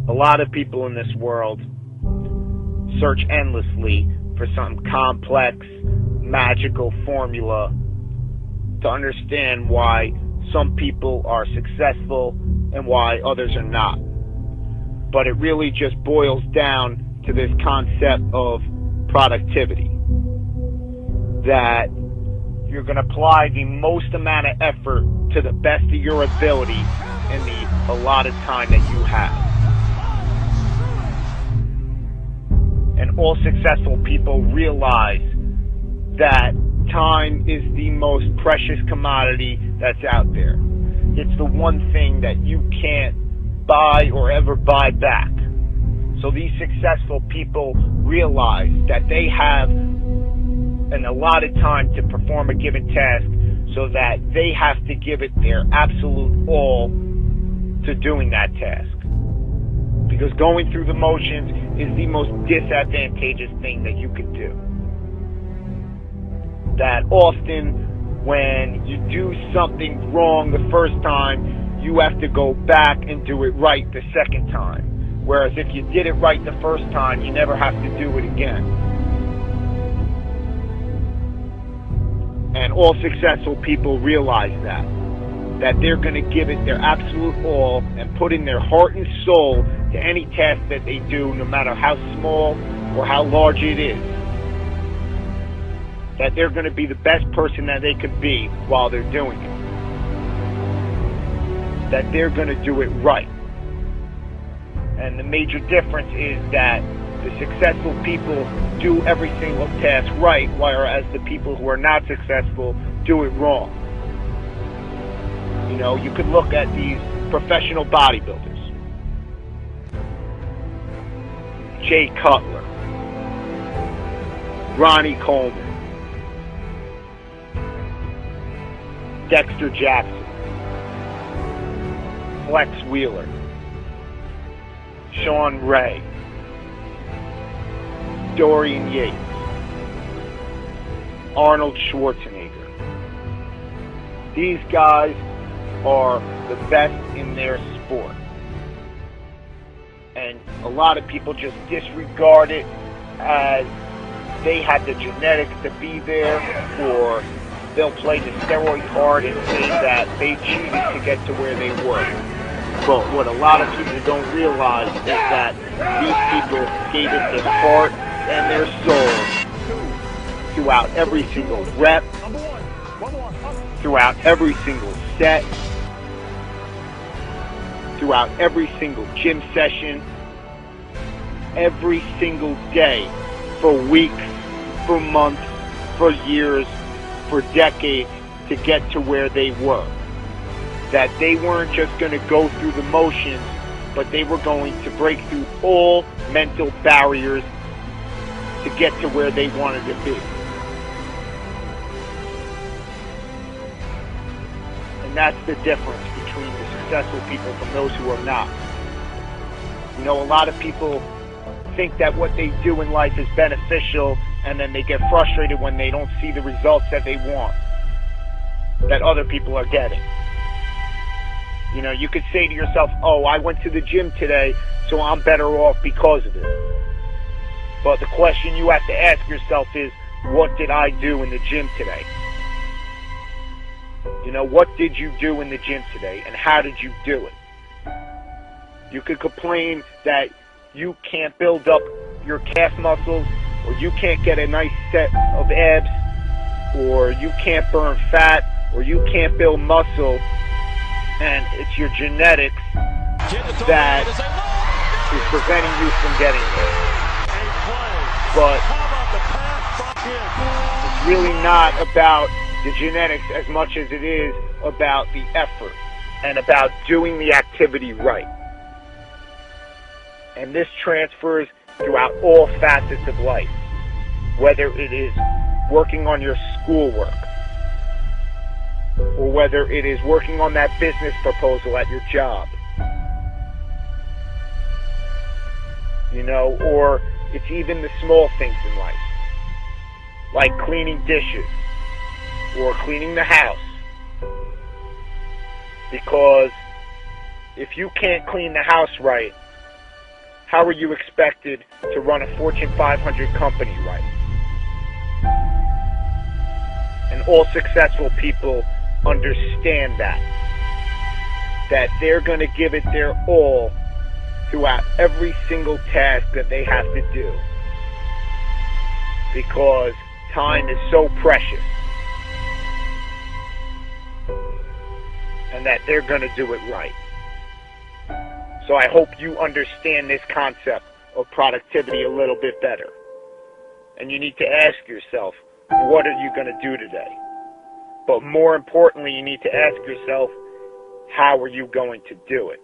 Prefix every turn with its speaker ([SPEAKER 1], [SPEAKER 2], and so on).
[SPEAKER 1] A lot of people in this world search endlessly for some complex, magical formula to understand why some people are successful and why others are not. But it really just boils down to this concept of productivity. That you're going to apply the most amount of effort to the best of your ability in the allotted time that you have. And all successful people realize that time is the most precious commodity that's out there. It's the one thing that you can't buy or ever buy back. So these successful people realize that they have an allotted time to perform a given task, so that they have to give it their absolute all to doing that task. Because going through the motions is the most disadvantageous thing that you could do. That often when you do something wrong the first time, you have to go back and do it right the second time. Whereas if you did it right the first time, you never have to do it again. And all successful people realize that they're going to give it their absolute all and put in their heart and soul to any task that they do, no matter how small or how large it is. That they're going to be the best person that they could be while they're doing it. That they're going to do it right. And the major difference is that the successful people do every single task right, whereas the people who are not successful do it wrong. You know, you could look at these professional bodybuilders. Jay Cutler, Ronnie Coleman, Dexter Jackson, Flex Wheeler, Sean Ray, Dorian Yates, Arnold Schwarzenegger. These guys are the best in their sport. And a lot of people just disregard it as they had the genetics to be there, or they'll play the steroid card and say that they cheated to get to where they were. But what a lot of people don't realize is that these people gave it their heart and their soul throughout every single rep, throughout every single set, throughout every single gym session, every single day, for weeks, for months, for years, for decades, to get to where they were. That they weren't just going to go through the motions, but they were going to break through all mental barriers to get to where they wanted to be. And that's the difference between the successful people from those who are not. You know, a lot of people think that what they do in life is beneficial, and then they get frustrated when they don't see the results that they want, that other people are getting. You know, you could say to yourself, oh, I went to the gym today, so I'm better off because of it. But the question you have to ask yourself is, what did I do in the gym today? You know, what did you do in the gym today, and how did you do it? You could complain that you can't build up your calf muscles, or you can't get a nice set of abs, or you can't burn fat, or you can't build muscle, and it's your genetics that is preventing you from getting there. But it's really not about the genetics as much as it is about the effort and about doing the activity right. And this transfers throughout all facets of life, whether it is working on your schoolwork, or whether it is working on that business proposal at your job, you know, or it's even the small things in life, like cleaning dishes or cleaning the house. Because if you can't clean the house right, How are you expected to run a Fortune 500 company right? And all successful people understand that they're going to give it their all throughout every single task that they have to do, because time is so precious, and that they're going to do it right. So I hope you understand this concept of productivity a little bit better. And you need to ask yourself, what are you going to do today? But more importantly, you need to ask yourself, how are you going to do it?